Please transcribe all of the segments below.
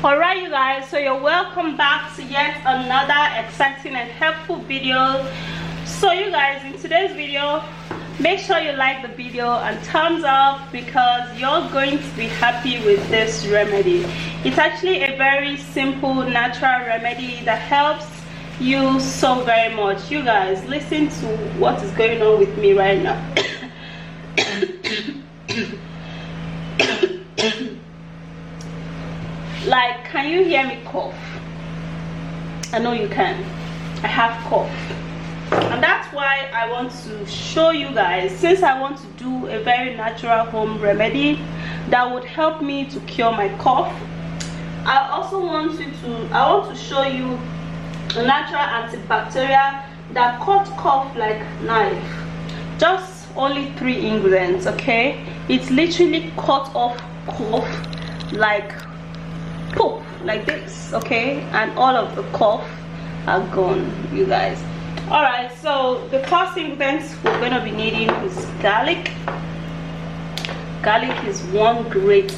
Alright you guys, so you're welcome back to yet another exciting and helpful video. So you guys, in today's video, make sure you like the video and thumbs up because you're going to be happy with this remedy. It's actually a very simple natural remedy that helps you so very much. You guys, listen to what is going on with me right now. Like, can you hear me cough? I know you can. I have cough, and that's why I want to show you guys, since I want to do a very natural home remedy that would help me to cure my cough. I want to show you a natural antibacterial that cuts cough like knife. Just only 3 ingredients, okay? It's literally cut off cough like poop, like this, okay? And all of the cough are gone, you guys. All right, so the first ingredients we're going to be needing is garlic. Garlic is one great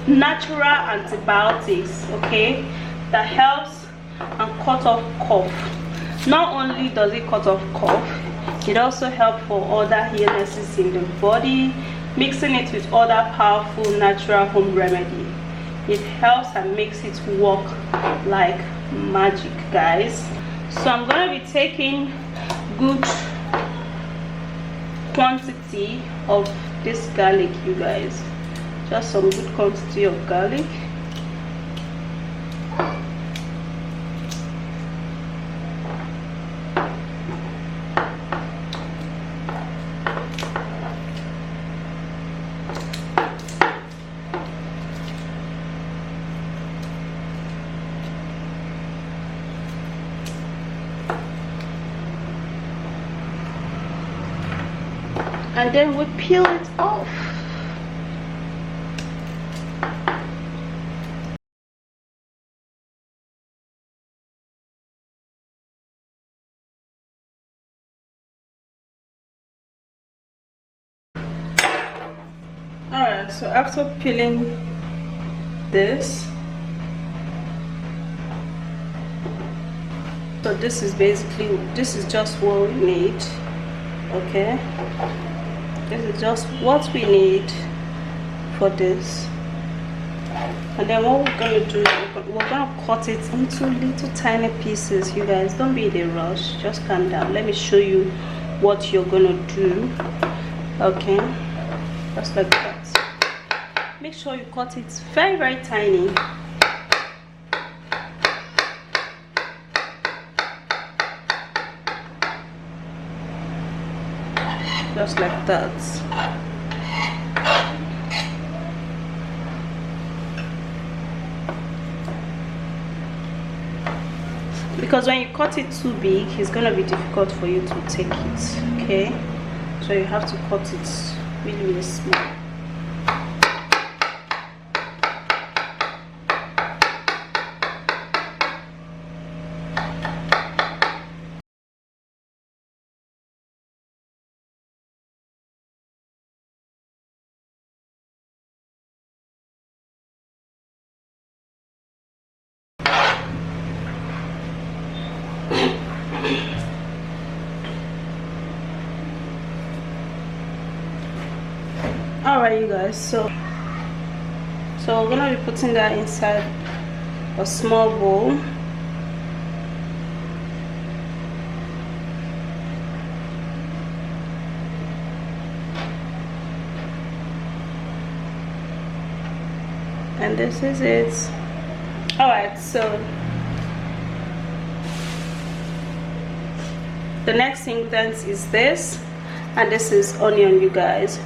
natural antibiotics, okay, that helps and cut off cough. Not only does it cut off cough, it also helps for other illnesses in the body. Mixing it with other powerful natural home remedy, it helps and makes it work like magic, guys. So I'm going to be taking good quantity of this garlic, you guys. Just some good quantity of garlic. And then we peel it off. Alright, so after peeling this, so this is just what we need, okay? This is just what we need for this. And then what we're going to do is we're going to cut it into little tiny pieces. You guys, don't be in a rush, just calm down. Let me show you what you're going to do, okay? Just like that. Make sure you cut it very, very tiny. Just like that. Because when you cut it too big, it's gonna be difficult for you to take it, okay? So you have to cut it really, really small. Alright you guys, so we're gonna be putting that inside a small bowl. And this is it. Alright, so the next ingredient is this, and this is onion, you guys.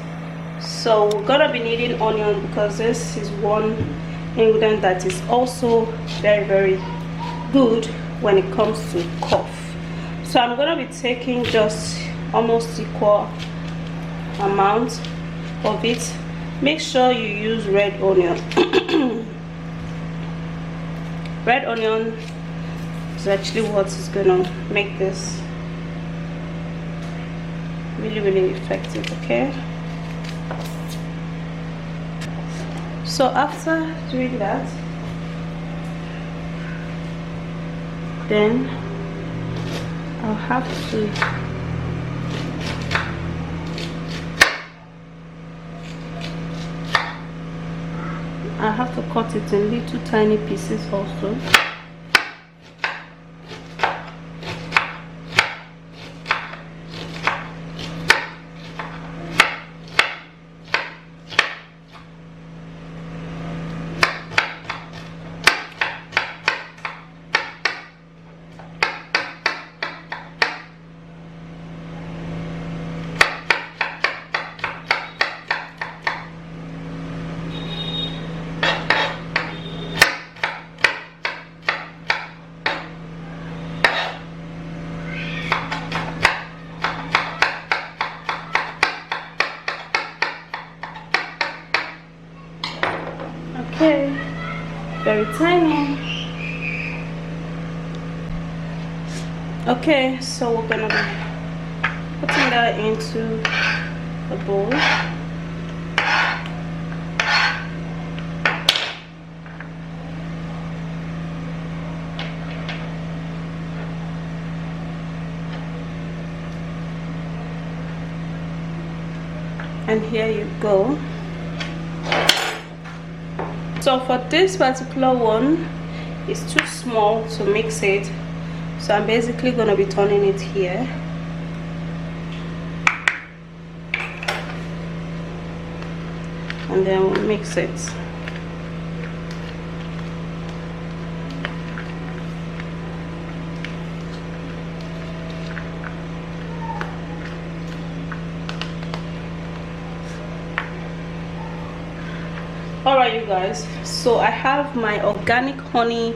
So we're gonna be needing onion because this is one ingredient that is also very, very good when it comes to cough. So I'm gonna be taking just almost equal amount of it. Make sure you use red onion. Red onion is actually what is gonna make this really, really effective, okay? So after doing that, then I'll have to cut it in little tiny pieces also. Okay, very tiny. Okay, so we're gonna be putting that into the bowl. And here you go. So for this particular one, it's too small to mix it, so I'm basically going to be turning it here. And then we'll mix it. All right, you guys, so I have my organic honey,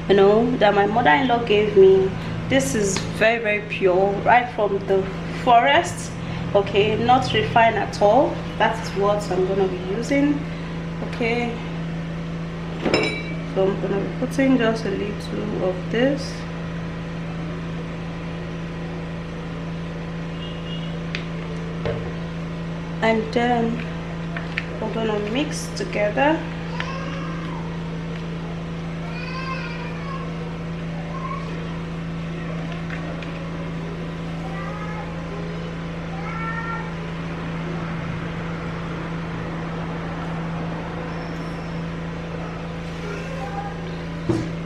you know, that my mother-in-law gave me. This is very, very pure, right from the forest. Okay, not refined at all. That's what I'm gonna be using. Okay, so I'm gonna be putting just a little of this. And then we're gonna mix together.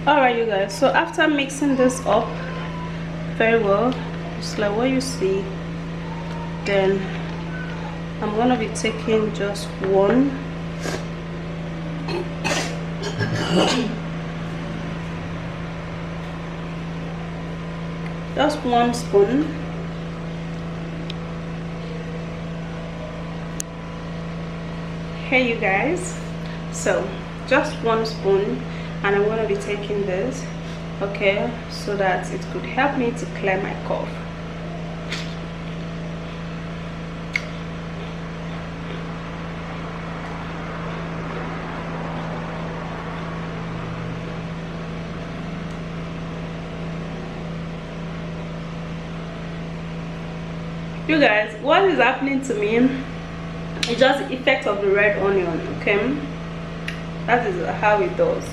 All right, you guys, so after mixing this up very well, just like what you see, then I'm gonna be taking just one spoon. Here, you guys, so just 1 spoon, and I'm gonna be taking this, okay, so that it could help me to clear my cough. You guys, what is happening to me is just the effect of the red onion, okay? That is how it does.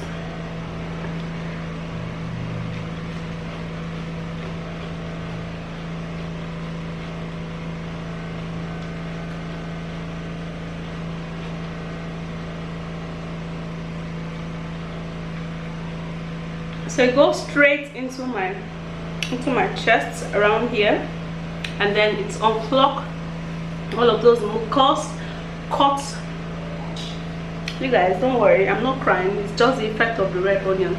So it goes straight into my chest around here, and then it's unclog all of those mucus cuts. You guys, don't worry, I'm not crying. It's just the effect of the red onion,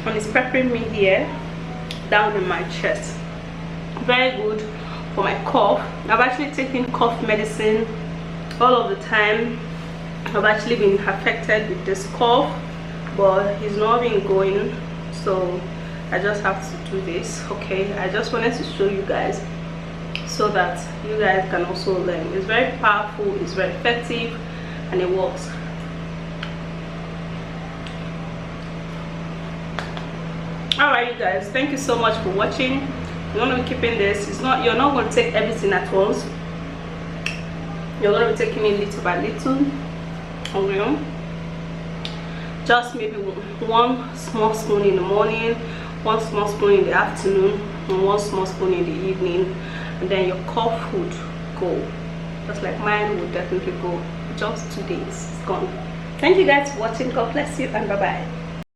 and it's peppering me here down in my chest. Very good for my cough. I've actually taken cough medicine all of the time. I've actually been affected with this cough, but it's not been going, so I just have to do this. Okay, I just wanted to show you guys so that you guys can also learn. It's very powerful, it's very effective, and it works. All right, you guys, thank you so much for watching. You're going to be keeping this. You're not going to take everything at once. You're going to be taking it little by little. Okay, just maybe 1 small spoon in the morning, 1 small spoon in the afternoon and 1 small spoon in the evening, and then your cough would go. Just like mine would definitely go. Just 2 days, it's gone. Thank you guys for watching. God bless you, and bye bye.